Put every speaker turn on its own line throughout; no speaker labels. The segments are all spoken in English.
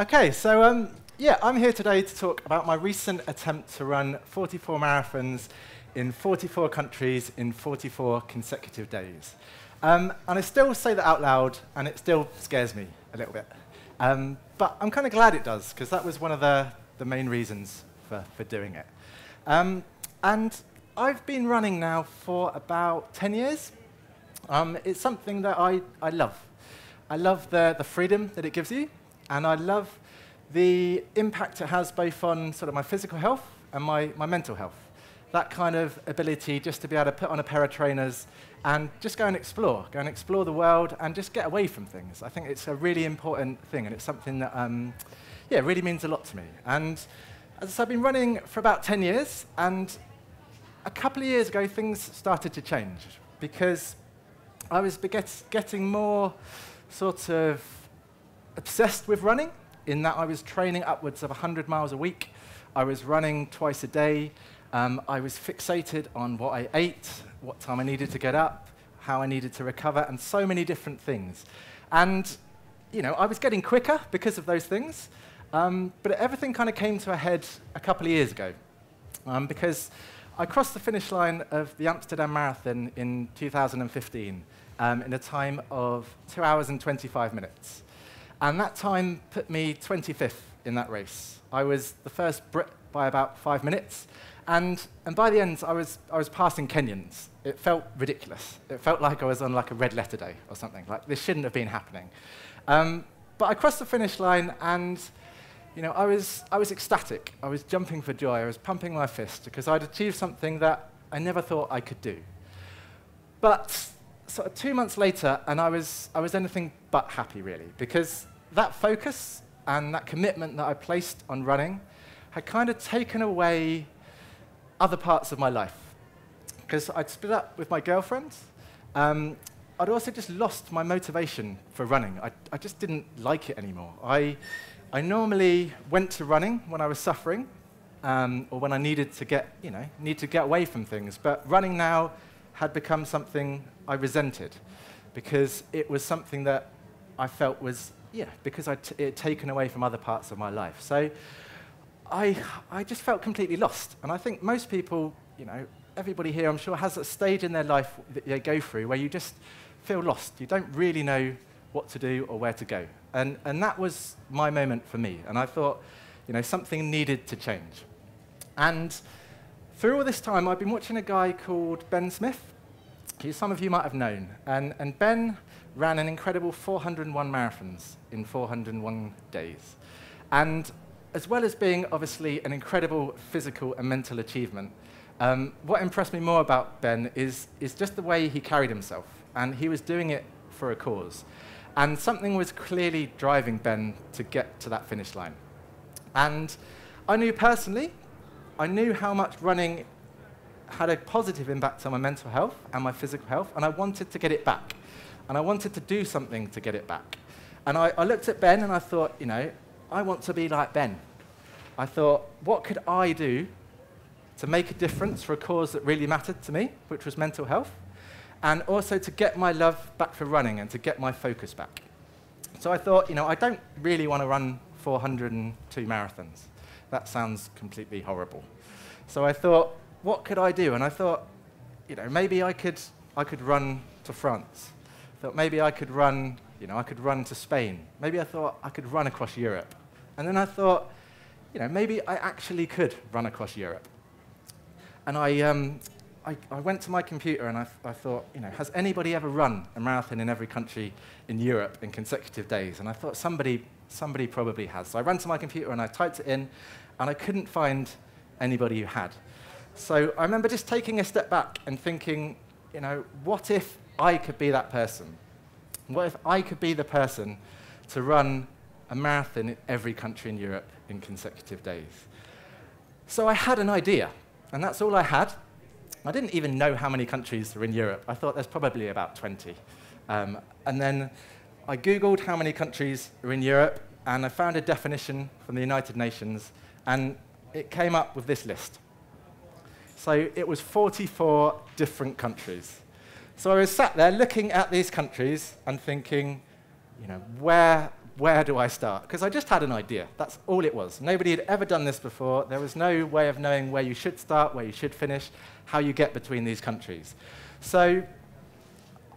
Okay, so yeah, I'm here today to talk about my recent attempt to run 44 marathons in 44 countries in 44 consecutive days. And I still say that out loud, and it still scares me a little bit. But I'm kind of glad it does, because that was one of the main reasons for doing it. And I've been running now for about 10 years. It's something that I love. I love the freedom that it gives you, and I love the impact it has both on sort of my physical health and my mental health. That kind of ability just to be able to put on a pair of trainers and just go and explore the world and just get away from things. I think it's a really important thing, and it's something that yeah, really means a lot to me. And as I said, I've been running for about 10 years, and a couple of years ago, things started to change because I was getting more sort of obsessed with running, in that I was training upwards of 100 miles a week. I was running twice a day. I was fixated on what I ate, what time I needed to get up, how I needed to recover, and so many different things. And you know, I was getting quicker because of those things, but everything kind of came to a head a couple of years ago, because I crossed the finish line of the Amsterdam Marathon in 2015 in a time of 2 hours and 25 minutes. And that time put me 25th in that race. I was the first Brit by about 5 minutes. And by the end, I was passing Kenyans. It felt ridiculous. It felt like I was on like a red letter day or something. Like, this shouldn't have been happening. But I crossed the finish line, and you know, I was ecstatic. I was jumping for joy. I was pumping my fist because I'd achieved something that I never thought I could do. But sort of 2 months later, and I was anything but happy, really, because that focus and that commitment that I placed on running had kind of taken away other parts of my life. Because I'd split up with my girlfriend. I'd also just lost my motivation for running. I just didn't like it anymore. I normally went to running when I was suffering, or when I needed to get away from things. But running now had become something I resented, because it was something that I felt was, because it had taken away from other parts of my life. So I just felt completely lost. And I think most people, everybody here, I'm sure, has a stage in their life that they go through where you just feel lost. You don't really know what to do or where to go. And that was my moment for me. And I thought, something needed to change. And through all this time, I've been watching a guy called Ben Smith, who some of you might have known. And Ben ran an incredible 401 marathons in 401 days. And as well as being, obviously, an incredible physical and mental achievement, what impressed me more about Ben is just the way he carried himself. And he was doing it for a cause. And something was clearly driving Ben to get to that finish line. And I knew personally, I knew how much running had a positive impact on my mental health and my physical health, and I wanted to get it back. And I wanted to do something to get it back. And I looked at Ben and I thought, I want to be like Ben. I thought, what could I do to make a difference for a cause that really mattered to me, which was mental health, and also to get my love back for running and to get my focus back. So I thought, I don't really want to run 402 marathons. That sounds completely horrible. So I thought, what could I do? And I thought, maybe I could run to France. I thought maybe I could run, I could run to Spain. Maybe I thought I could run across Europe. And then I thought, maybe I actually could run across Europe. And I went to my computer and I thought, has anybody ever run a marathon in every country in Europe in consecutive days? And I thought somebody probably has. So I ran to my computer and I typed it in, and I couldn't find anybody who had. So I remember just taking a step back and thinking, what if I could be that person? What if I could be the person to run a marathon in every country in Europe in consecutive days? So I had an idea, and that's all I had. I didn't even know how many countries are in Europe. I thought there's probably about 20. And then I Googled how many countries are in Europe, and I found a definition from the United Nations, and it came up with this list. So it was 44 different countries. So I was sat there looking at these countries and thinking, where where do I start? Because I just had an idea. That's all it was. Nobody had ever done this before. There was no way of knowing where you should start, where you should finish, how you get between these countries. So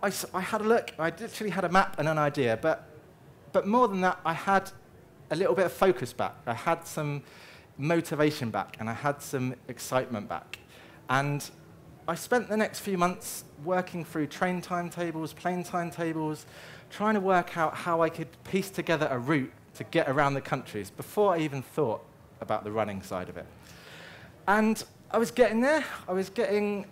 I had a look. I literally had a map and an idea. But more than that, I had a little bit of focus back. I had some motivation back, and I had some excitement back. And I spent the next few months working through train timetables, plane timetables, trying to work out how I could piece together a route to get around the countries before I even thought about the running side of it. And I was getting there. I was getting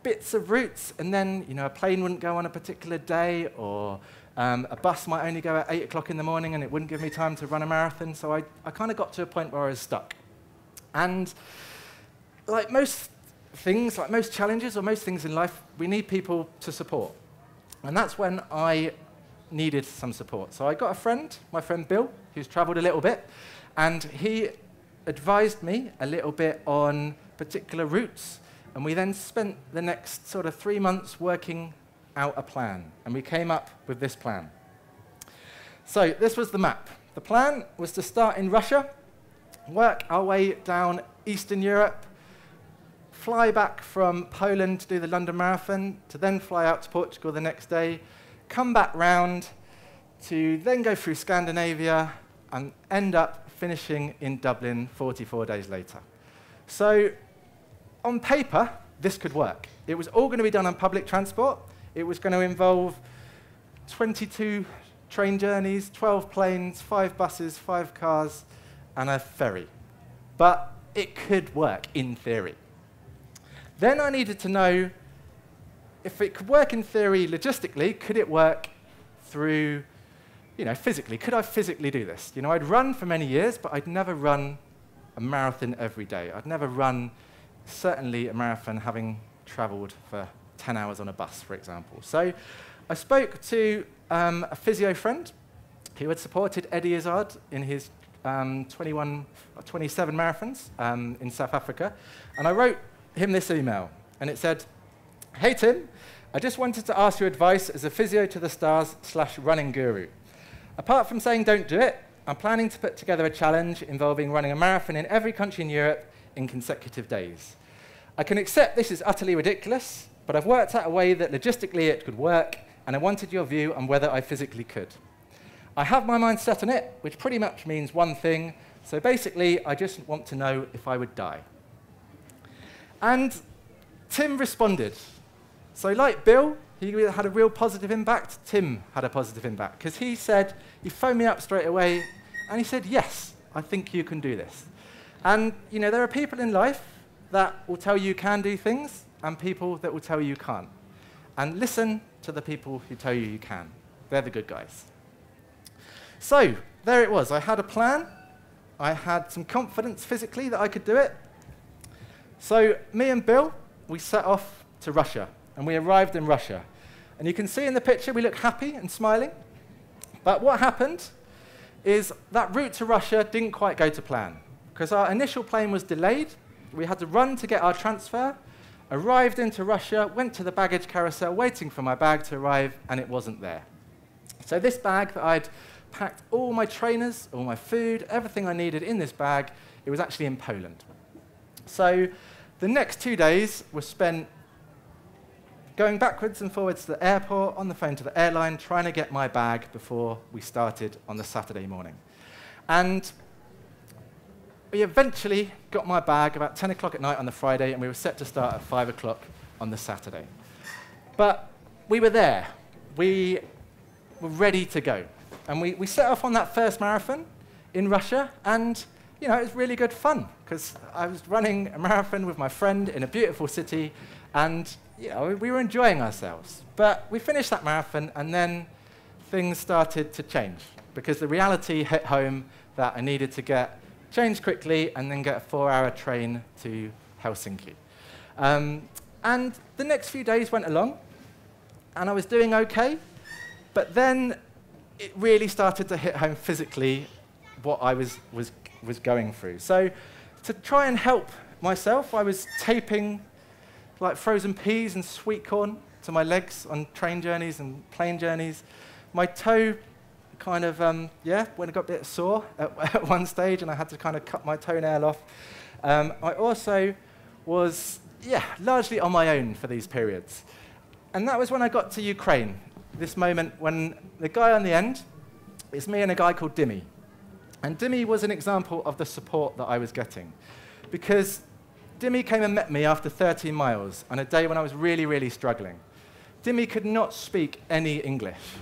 bits of routes, and then a plane wouldn't go on a particular day, or a bus might only go at 8 o'clock in the morning, and it wouldn't give me time to run a marathon. So I kind of got to a point where I was stuck. And like most things, like most challenges or most things in life, we need people to support. And that's when I needed some support. So I got a friend, my friend Bill, who's traveled a little bit, and he advised me a little bit on particular routes. And we then spent the next sort of 3 months working out a plan. And we came up with this plan. So this was the map. The plan was to start in Russia, work our way down Eastern Europe, fly back from Poland to do the London Marathon, to then fly out to Portugal the next day, come back round to then go through Scandinavia and end up finishing in Dublin 44 days later. So on paper, this could work. It was all going to be done on public transport. It was going to involve 22 train journeys, 12 planes, 5 buses, 5 cars, and a ferry. But it could work in theory. Then I needed to know if it could work in theory logistically, could it work through, physically? Could I physically do this? I'd run for many years, but I'd never run a marathon every day. I'd never run, certainly, a marathon having traveled for 10 hours on a bus, for example. So I spoke to a physio friend who had supported Eddie Izzard in his 27 marathons in South Africa, and I wrote him this email, and it said, "Hey Tim, I just wanted to ask your advice as a physio to the stars / running guru. Apart from saying don't do it, I'm planning to put together a challenge involving running a marathon in every country in Europe in consecutive days. I can accept this is utterly ridiculous, but I've worked out a way that logistically it could work, and I wanted your view on whether I physically could. I have my mind set on it, which pretty much means one thing, so basically I just want to know if I would die." And Tim responded. So like Bill, he had a real positive impact. Tim had a positive impact, because he phoned me up straight away, and he said, "Yes, I think you can do this." And there are people in life that will tell you can do things, and people that will tell you can't. And listen to the people who tell you can. They're the good guys. So there it was. I had a plan. I had some confidence physically that I could do it. So me and Bill, we set off to Russia, and we arrived in Russia. And you can see in the picture we look happy and smiling. But what happened is that route to Russia didn't quite go to plan, because our initial plane was delayed. We had to run to get our transfer, arrived into Russia, went to the baggage carousel waiting for my bag to arrive, and it wasn't there. So this bag that I'd packed all my trainers, all my food, everything I needed in this bag, it was actually in Poland. So the next 2 days were spent going backwards and forwards to the airport, on the phone to the airline, trying to get my bag before we started on the Saturday morning. And we eventually got my bag about 10 o'clock at night on the Friday, and we were set to start at 5 o'clock on the Saturday. But we were there. We were ready to go. And we set off on that first marathon in Russia, and it was really good fun, because I was running a marathon with my friend in a beautiful city, and we were enjoying ourselves. But we finished that marathon, and then things started to change, because the reality hit home that I needed to get changed quickly and then get a 4-hour train to Helsinki. And the next few days went along, and I was doing okay, but then it really started to hit home physically what I was going through. So to try and help myself, I was taping like frozen peas and sweet corn to my legs on train journeys and plane journeys. My toe kind of, yeah, when I got a bit sore at one stage and I had to kind of cut my toenail off. I also was, yeah, largely on my own for these periods. And that was when I got to Ukraine, this moment when the guy on the end is me and a guy called Dimi. And Dimi was an example of the support that I was getting, because Dimi came and met me after 13 miles on a day when I was really, really struggling. Dimi could not speak any English,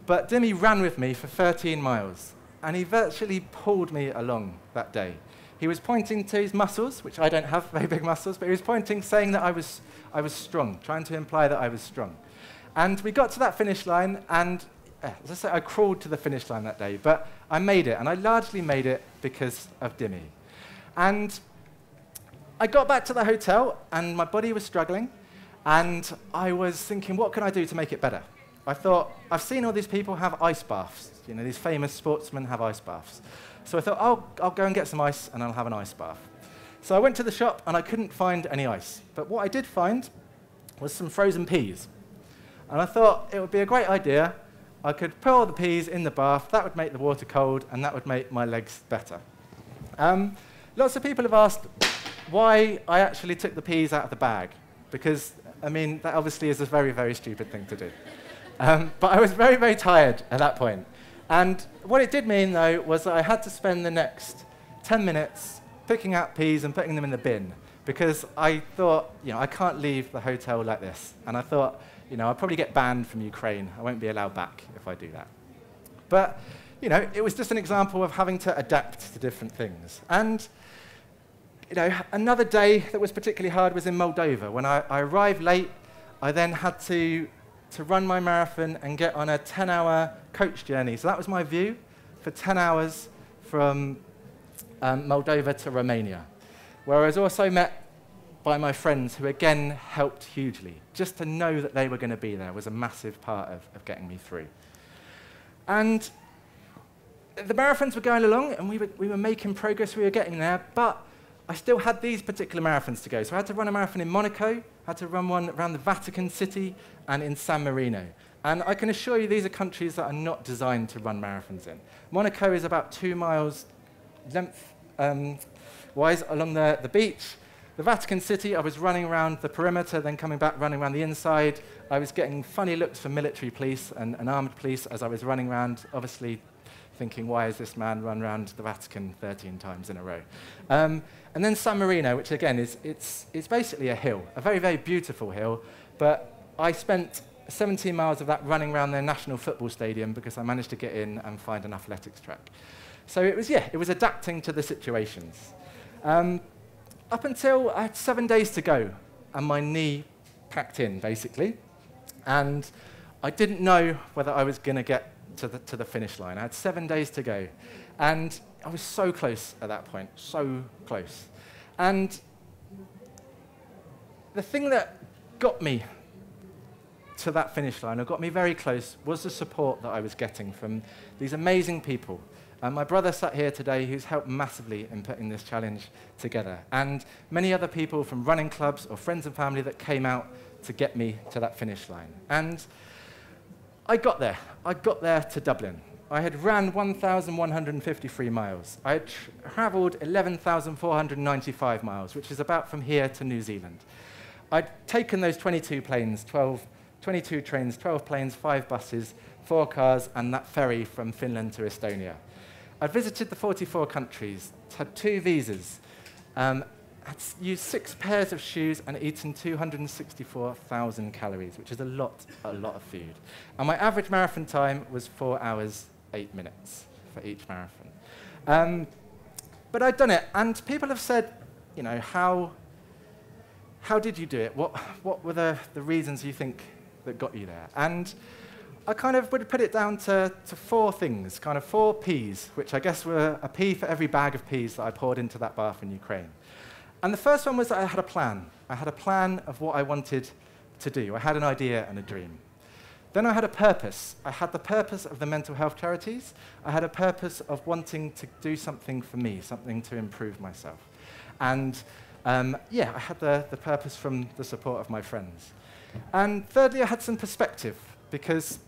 but Dimi ran with me for 13 miles, and he virtually pulled me along that day. He was pointing to his muscles, which I don't have very big muscles, but he was pointing, saying that I was strong, trying to imply that I was strong. And we got to that finish line, and as I say, I crawled to the finish line that day, but I made it, and I largely made it because of Dimi. And I got back to the hotel, and my body was struggling, and I was thinking, what can I do to make it better? I thought, I've seen all these people have ice baths. You know, these famous sportsmen have ice baths. So I thought, I'll go and get some ice, and I'll have an ice bath. So I went to the shop, and I couldn't find any ice. But what I did find was some frozen peas. And I thought it would be a great idea. I could put all the peas in the bath. That would make the water cold, and that would make my legs better. Lots of people have asked why I actually took the peas out of the bag, because, I mean, that obviously is a very, very stupid thing to do. But I was very, very tired at that point. And what it did mean, though, was that I had to spend the next 10 minutes picking out peas and putting them in the bin, because I thought, you know, I can't leave the hotel like this. And I thought, you know, I'll probably get banned from Ukraine. I won't be allowed back if I do that. But, you know, it was just an example of having to adapt to different things. And, you know, another day that was particularly hard was in Moldova. When I arrived late, I then had to run my marathon and get on a 10-hour coach journey. So that was my view for 10 hours from Moldova to Romania, where I was also met by my friends who, again, helped hugely. Just to know that they were going to be there was a massive part of getting me through. And the marathons were going along, and we were making progress, we were getting there, but I still had these particular marathons to go. So I had to run a marathon in Monaco, I had to run one around the Vatican City, and in San Marino. And I can assure you these are countries that are not designed to run marathons in. Monaco is about 2 miles length-wise along the beach. The Vatican City, I was running around the perimeter, then coming back, running around the inside. I was getting funny looks from military police and armed police as I was running around, obviously thinking, why has this man run around the Vatican 13 times in a row? And then San Marino, which again it's basically a hill, a very, very beautiful hill, but I spent 17 miles of that running around their national football stadium because I managed to get in and find an athletics track. So it was adapting to the situations. Up until I had 7 days to go, and my knee packed in, basically. And I didn't know whether I was going to get to the finish line. I had 7 days to go. And I was so close at that point, so close. And the thing that got me to that finish line, or got me very close, was the support that I was getting from these amazing people. My brother sat here today who's helped massively in putting this challenge together, and many other people from running clubs or friends and family that came out to get me to that finish line. And I got there. I got there to Dublin. I had ran 1,153 miles. I had traveled 11,495 miles, which is about from here to New Zealand. I'd taken those 22 planes, 22 trains, 12 planes, 5 buses, 4 cars, and that ferry from Finland to Estonia. I'd visited the 44 countries, had 2 visas, had used 6 pairs of shoes, and eaten 264,000 calories, which is a lot of food. And my average marathon time was 4 hours, 8 minutes for each marathon. But I'd done it, and people have said, you know, how did you do it? What were the reasons you think that got you there? And I kind of would put it down to 4 things, kind of 4 Ps, which I guess were a P for every bag of peas that I poured into that bath in Ukraine. And the first one was that I had a plan. I had a plan of what I wanted to do. I had an idea and a dream. Then I had a purpose. I had the purpose of the mental health charities. I had a purpose of wanting to do something for me, something to improve myself. And yeah, I had the purpose from the support of my friends. And thirdly, I had some perspective, because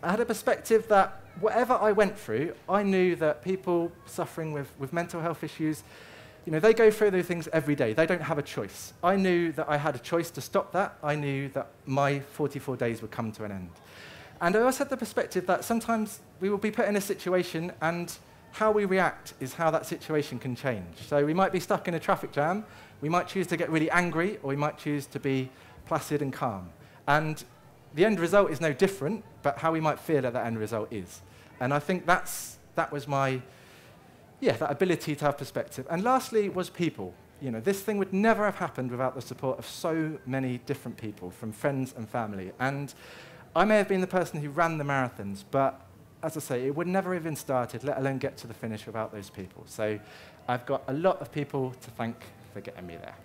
I had a perspective that whatever I went through, I knew that people suffering with mental health issues, they go through those things every day. They don't have a choice. I knew that I had a choice to stop that. I knew that my 44 days would come to an end. And I also had the perspective that sometimes we will be put in a situation, and how we react is how that situation can change. So we might be stuck in a traffic jam, we might choose to get really angry, or we might choose to be placid and calm. And the end result is no different, but how we might feel at that end result is. And I think that was my, that ability to have perspective. And lastly was people. This thing would never have happened without the support of so many different people, from friends and family. And I may have been the person who ran the marathons, but as I say, it would never have been started, let alone get to the finish, without those people. So I've got a lot of people to thank for getting me there.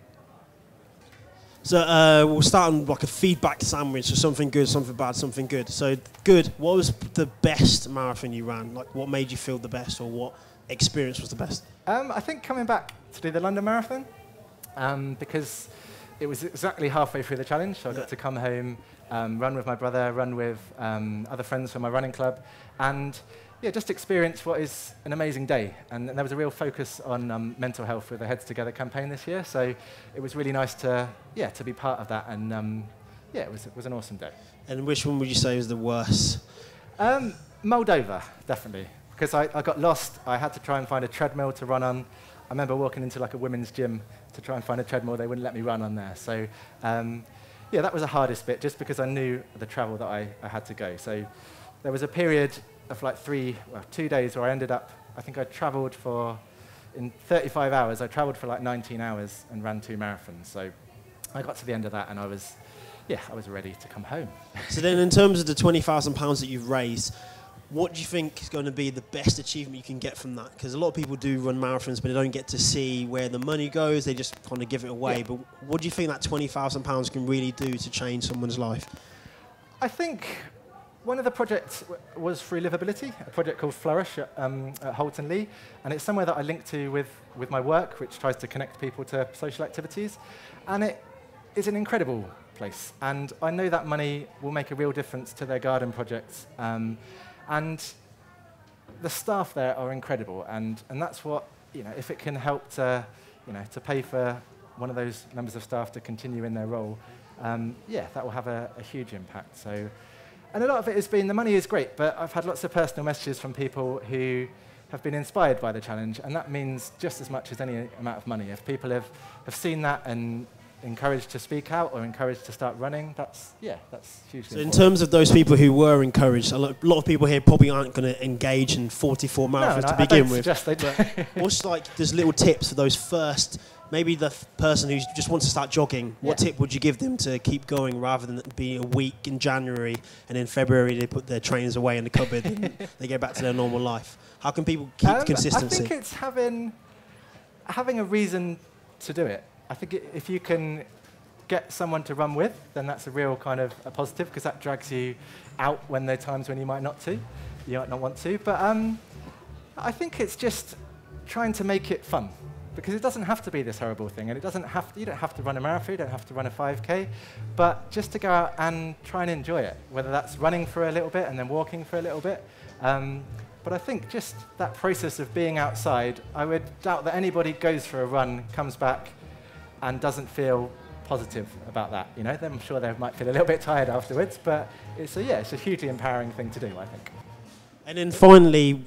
So we'll start on like a feedback sandwich, so something good, something bad, something good. So good, what was the best marathon you ran? Like what made you feel the best, or what experience was the best?
I think coming back to do the London Marathon, because it was exactly halfway through the challenge, so I got to come home, run with my brother, run with other friends from my running club, and just experience what is an amazing day. And there was a real focus on mental health with the Heads Together campaign this year, so it was really nice to be part of that, and it was an awesome day.
And which one would you say was the worst?
Moldova, definitely, because I got lost. I had to try and find a treadmill to run on. I remember walking into like a women's gym to try and find a treadmill. They wouldn't let me run on there. So that was the hardest bit, just because I knew the travel that I had to go. So there was a period of like 2 days where I ended up, I think I traveled in 35 hours, I traveled for like 19 hours and ran 2 marathons. So I got to the end of that and I was ready to come home.
So then in terms of the £20,000 that you've raised, what do you think is going to be the best achievement you can get from that? Because a lot of people do run marathons, but they don't get to see where the money goes. They just kind of give it away. Yeah. But what do you think that £20,000 can really do to change someone's life?
I think one of the projects was through Livability, a project called Flourish at Holton Lee. And it's somewhere that I link to with my work, which tries to connect people to social activities. And it is an incredible place. And I know that money will make a real difference to their garden projects. And the staff there are incredible, and that's what, if it can help to pay for one of those members of staff to continue in their role, that will have a huge impact. So, and a lot of it has been, the money is great, but I've had lots of personal messages from people who have been inspired by the challenge, and that means just as much as any amount of money. If people have seen that and encouraged to speak out or encouraged to start running, that's hugely
So in terms of those people who were encouraged, a lot of people here probably aren't going to engage in 44 marathons to begin with.
They do.
What's like, there's little tips for those first, maybe the person who just wants to start jogging, what tip would you give them to keep going rather than be a week in January and in February they put their trainers away in the cupboard and they go back to their normal life? How can people keep consistency?
I think it's having a reason to do it. I think if you can get someone to run with, then that's a real kind of a positive, because that drags you out when there are times when you might not want to. But I think it's just trying to make it fun, because it doesn't have to be this horrible thing, and you don't have to run a marathon, you don't have to run a 5K, but just to go out and try and enjoy it, whether that's running for a little bit and then walking for a little bit. But I think just that process of being outside, I would doubt that anybody goes for a run, comes back, and doesn't feel positive about that. I'm sure they might feel a little bit tired afterwards, but it's a hugely empowering thing to do, I think.
And then finally,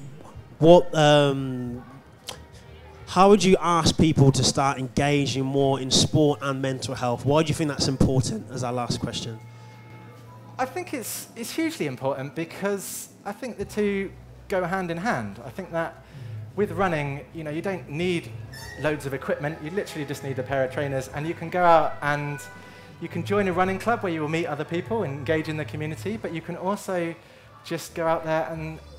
how would you ask people to start engaging more in sport and mental health? Why do you think that's important, as our last question?
I think it's hugely important because I think the two go hand in hand. I think that with running, you don't need loads of equipment. You literally just need a pair of trainers, and you can go out and you can join a running club where you will meet other people and engage in the community, but you can also just go out there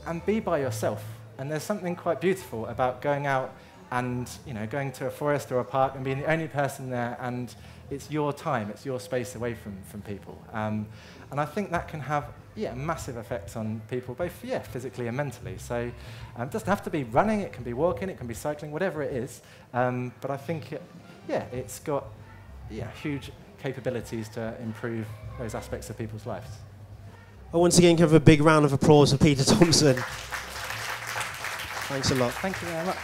and be by yourself. And there's something quite beautiful about going out and going to a forest or a park and being the only person there, and it's your time, it's your space away from people. And I think that can have massive effects on people, both physically and mentally. So it doesn't have to be running, it can be walking, it can be cycling, whatever it is. But I think it's got huge capabilities to improve those aspects of people's lives.
Well, once again, give a big round of applause for Peter Thompson. Thanks a lot.
Thank you very much.